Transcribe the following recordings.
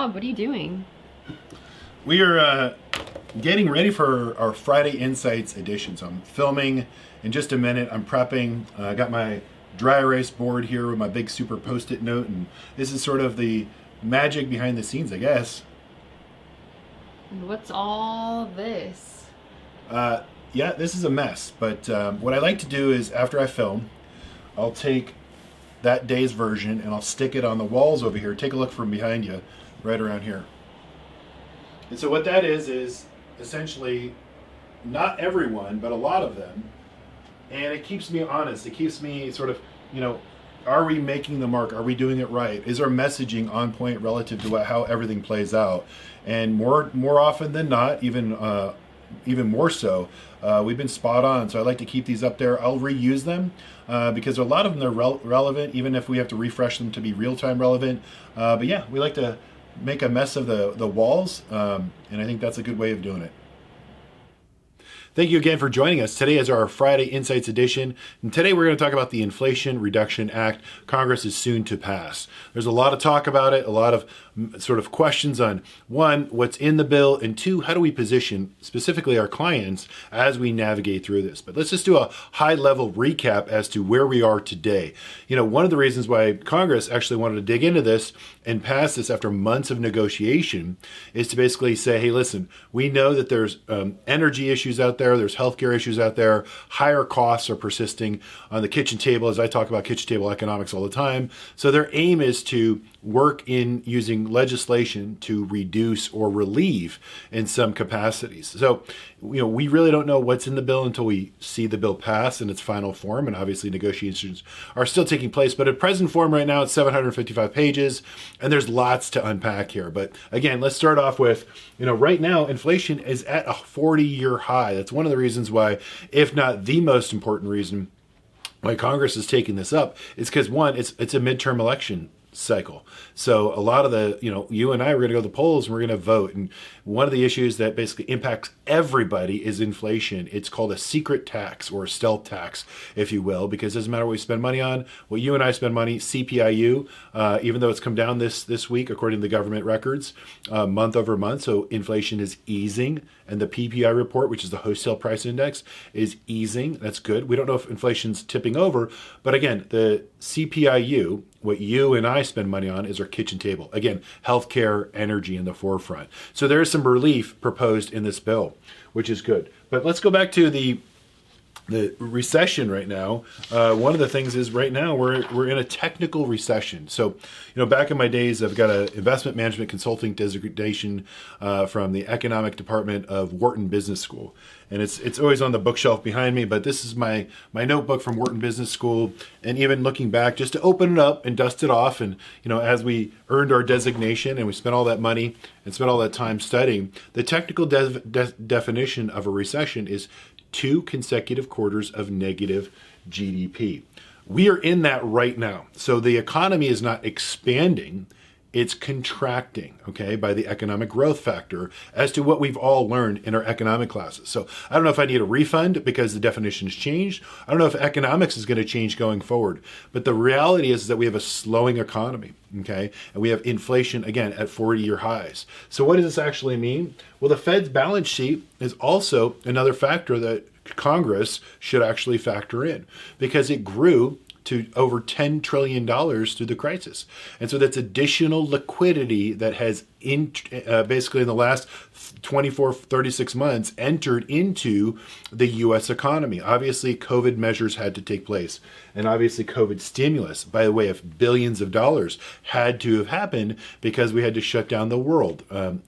Bob, what are you doing? We are getting ready for our Friday Insights edition. So I'm filming in just a minute. I'm prepping. I got my dry erase board here with my big super post-it note, and this is sort of the magic behind the scenes, I guess. What's all this? Yeah, this is a mess, but what I like to do is after I film, I'll take that day's version and I'll stick it on the walls over here. Take a look from behind you, right around here. And so what that is essentially not everyone, but a lot of them. And it keeps me honest. It keeps me sort of, are we making the mark? Are we doing it right? Is our messaging on point relative to how everything plays out? And more often than not, even more so, we've been spot on. So I like to keep these up there. I'll reuse them because a lot of them are relevant, even if we have to refresh them to be real-time relevant. But yeah, we like to make a mess of the walls, and I think that's a good way of doing it. Thank you again for joining us. Today is our Friday Insights edition, and today we're going to talk about the Inflation Reduction Act. Congress is soon to pass. There's a lot of talk about it, a lot of sort of questions on, one, what's in the bill, and two, how do we position specifically our clients as we navigate through this. But let's just do a high-level recap as to where we are today. One of the reasons why Congress actually wanted to dig into this and pass this after months of negotiation is to basically say, hey, listen, we know that there's energy issues out there's healthcare issues out there, higher costs are persisting on the kitchen table, as I talk about kitchen table economics all the time. So their aim is to work in using legislation to reduce or relieve in some capacities. So, we really don't know what's in the bill until we see the bill pass in its final form, and obviously negotiations are still taking place. But at present form right now, it's 755 pages, and there's lots to unpack here. But again, let's start off with, right now, inflation is at a 40-year high. That's one of the reasons why, if not the most important reason why Congress is taking this up, is because, one, it's a midterm election cycle. So a lot of you and I are going to go to the polls and we're going to vote. And one of the issues that basically impacts everybody is inflation. It's called a secret tax or a stealth tax, if you will, because it doesn't matter what we spend money on. What you and I spend money, CPIU, even though it's come down this week, according to the government records, month over month. So inflation is easing. And the PPI report, which is the wholesale price index, is easing. That's good. We don't know if inflation's tipping over. But again, the CPIU, what you and I spend money on, is our kitchen table. Again, healthcare, energy in the forefront. So there is some relief proposed in this bill, which is good. But let's go back to the recession right now. One of the things is right now we're in a technical recession. So, back in my days, I've got an investment management consulting designation from the economic department of Wharton Business School. And it's always on the bookshelf behind me, but this is my notebook from Wharton Business School. And even looking back, just to open it up and dust it off. And, as we earned our designation and we spent all that money and spent all that time studying, the technical definition of a recession is 2 consecutive quarters of negative GDP. We are in that right now. So the economy is not expanding, it's contracting, okay, by the economic growth factor as to what we've all learned in our economic classes. So I don't know if I need a refund because the definition has changed. I don't know if economics is going to change going forward. But the reality is that we have a slowing economy, okay, and we have inflation, again, at 40-year highs. So what does this actually mean? Well, the Fed's balance sheet is also another factor that Congress should actually factor in because it grew to over $10 trillion through the crisis. And so that's additional liquidity that has basically in the last 24, 36 months entered into the U.S. economy. Obviously, COVID measures had to take place. And obviously, COVID stimulus, by the way of billions of dollars, had to have happened because we had to shut down the world.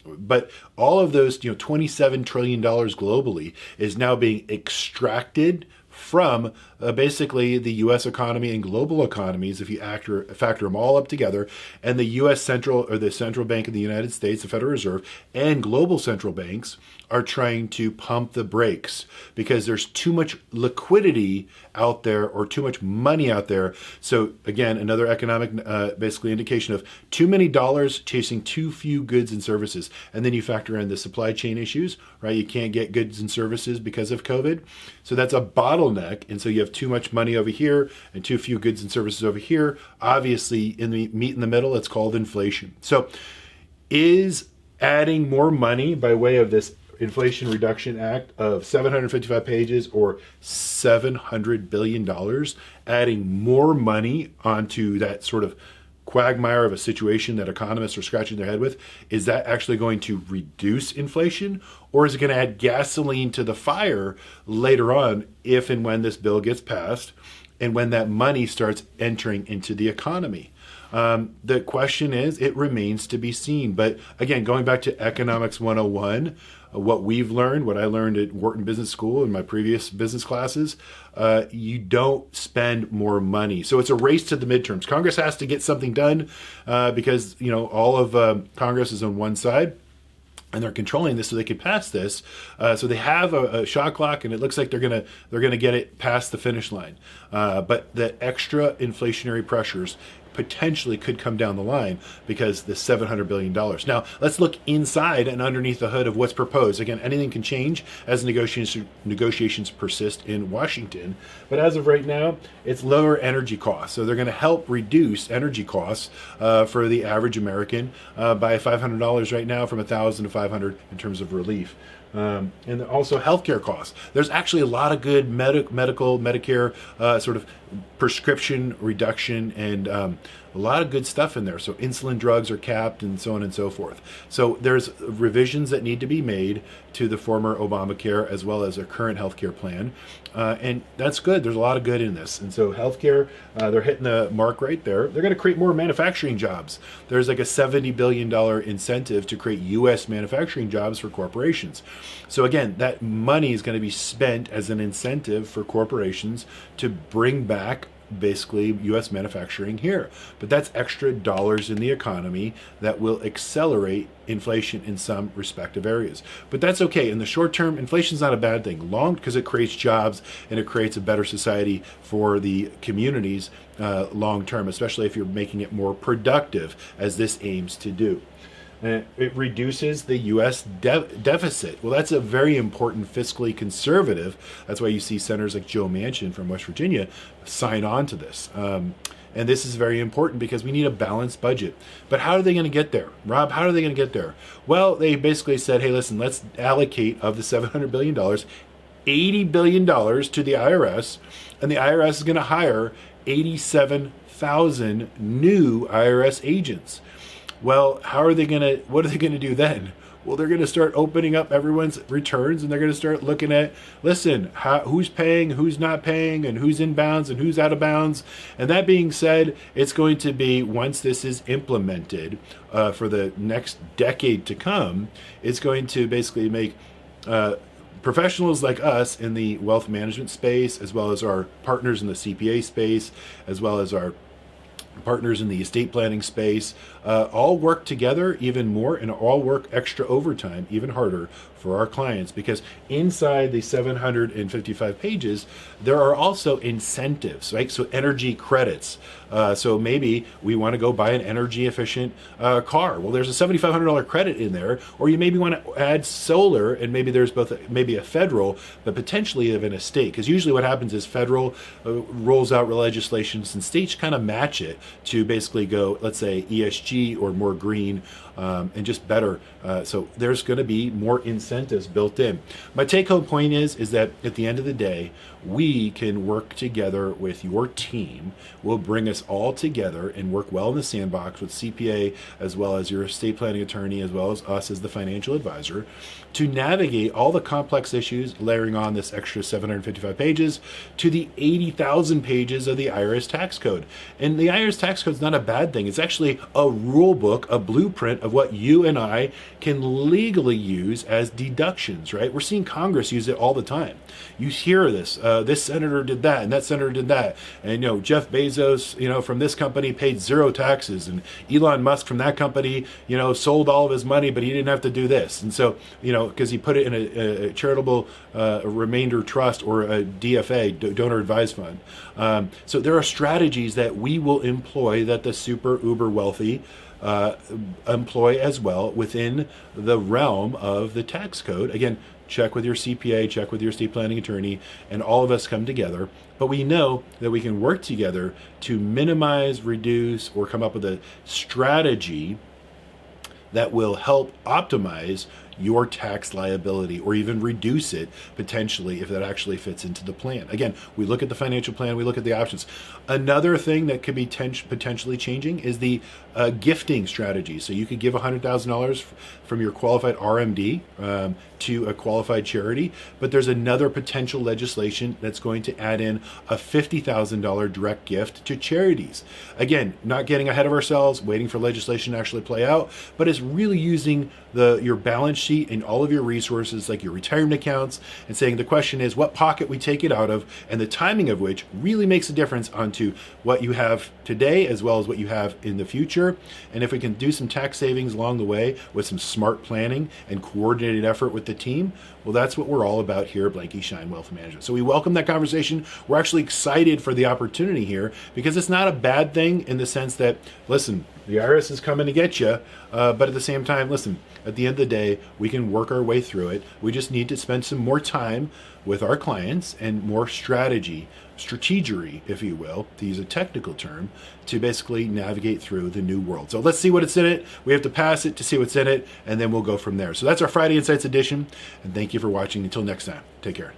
But all of those, $27 trillion globally is now being extracted from basically the U.S. economy and global economies, if you factor them all up together, and the U.S. Central Bank of the United States, the Federal Reserve, and global central banks are trying to pump the brakes because there's too much liquidity out there or too much money out there. So again, another economic basically indication of too many dollars chasing too few goods and services. And then you factor in the supply chain issues, right? You can't get goods and services because of COVID. So that's a bottleneck. And so you have too much money over here and too few goods and services over here. Obviously, in the meet in the middle, it's called inflation. So is adding more money by way of this Inflation Reduction Act of 755 pages or $700 billion, adding more money onto that sort of quagmire of a situation that economists are scratching their head with. Is that actually going to reduce inflation, or is it going to add gasoline to the fire later on if and when this bill gets passed and when that money starts entering into the economy? The question is, it remains to be seen. But again, going back to Economics 101, what we've learned, what I learned at Wharton Business School in my previous business classes, you don't spend more money. So it's a race to the midterms. Congress has to get something done because, all of Congress is on one side. And they're controlling this so they can pass this. So they have a shot clock, and it looks like they're gonna get it past the finish line. But the extra inflationary pressures potentially could come down the line because the $700 billion. Now, let's look inside and underneath the hood of what's proposed. Again, anything can change as negotiations persist in Washington. But as of right now, it's lower energy costs. So they're going to help reduce energy costs for the average American by $500 right now, from $1,000 to $500 in terms of relief. And also healthcare costs. There's actually a lot of good medical, Medicare sort of prescription reduction and a lot of good stuff in there. So insulin drugs are capped and so on and so forth. So there's revisions that need to be made to the former Obamacare as well as a current healthcare plan. And that's good. There's a lot of good in this. And so healthcare, they're hitting the mark right there. They're going to create more manufacturing jobs. There's like a $70 billion incentive to create U.S. manufacturing jobs for corporations. So again, that money is going to be spent as an incentive for corporations to bring back basically U.S. manufacturing here. But that's extra dollars in the economy that will accelerate inflation in some respective areas. But that's okay. In the short term, inflation is not a bad thing. Long, because it creates jobs and it creates a better society for the communities long term, especially if you're making it more productive, as this aims to do. It reduces the U.S. deficit. Well, that's a very important fiscally conservative. That's why you see senators like Joe Manchin from West Virginia sign on to this. And this is very important because we need a balanced budget. But how are they going to get there? Rob, how are they going to get there? Well, they basically said, hey, listen, let's allocate of the $700 billion, $80 billion to the IRS, and the IRS is going to hire 87,000 new IRS agents. Well, what are they going to do then? Well, they're going to start opening up everyone's returns, and they're going to start looking at, listen, who's paying, who's not paying, and who's in bounds and who's out of bounds. And that being said, it's going to be, once this is implemented for the next decade to come, it's going to basically make professionals like us in the wealth management space, as well as our partners in the CPA space, as well as our partners in the estate planning space, all work together even more and all work extra overtime, even harder for our clients, because inside the 755 pages, there are also incentives, right? So energy credits. So maybe we want to go buy an energy efficient car. Well, there's a $7,500 credit in there, or you maybe want to add solar, and maybe there's both maybe a federal, but potentially of an estate. Because usually what happens is federal rolls out legislations and states kind of match it to basically go, let's say, ESG or more green and just better. So there's going to be more incentives built in. My take-home point is that at the end of the day, we can work together with your team. We'll bring us all together and work well in the sandbox with CPA, as well as your estate planning attorney, as well as us as the financial advisor, to navigate all the complex issues, layering on this extra 755 pages to the 80,000 pages of the IRS tax code. And the IRS tax code is not a bad thing. It's actually a rule book, a blueprint of what you and I can legally use as deductions, right? We're seeing Congress use it all the time. You hear this, this senator did that, and that senator did that. And, Jeff Bezos, from this company paid zero taxes, and Elon Musk from that company, sold all of his money, but he didn't have to do this. And so, because he put it in a charitable remainder trust or a DFA, donor advised fund. So there are strategies that we will employ that the super uber wealthy employ as well within the realm of the tax code. Again, check with your CPA, check with your estate planning attorney, and all of us come together. But we know that we can work together to minimize, reduce, or come up with a strategy that will help optimize your tax liability or even reduce it potentially if that actually fits into the plan. Again, we look at the financial plan, we look at the options. Another thing that could be potentially changing is the gifting strategy. So you could give $100,000 from your qualified RMD to a qualified charity, but there's another potential legislation that's going to add in a $50,000 direct gift to charities. Again, not getting ahead of ourselves, waiting for legislation to actually play out, but it's really using your balance sheet and all of your resources like your retirement accounts and saying the question is what pocket we take it out of, and the timing of which really makes a difference onto what you have today as well as what you have in the future. And if we can do some tax savings along the way with some smart planning and coordinated effort with the team, well, that's what we're all about here at Blanke Schein Wealth Management. So we welcome that conversation. We're actually excited for the opportunity here because it's not a bad thing in the sense that, listen, the IRS is coming to get you, but at the same time, listen, at the end of the day, we can work our way through it. We just need to spend some more time with our clients and more strategery, if you will, to use a technical term, to basically navigate through the new world. So let's see what it's in it. We have to pass it to see what's in it, and then we'll go from there. So that's our Friday Insights edition, and thank you for watching. Until next time, take care.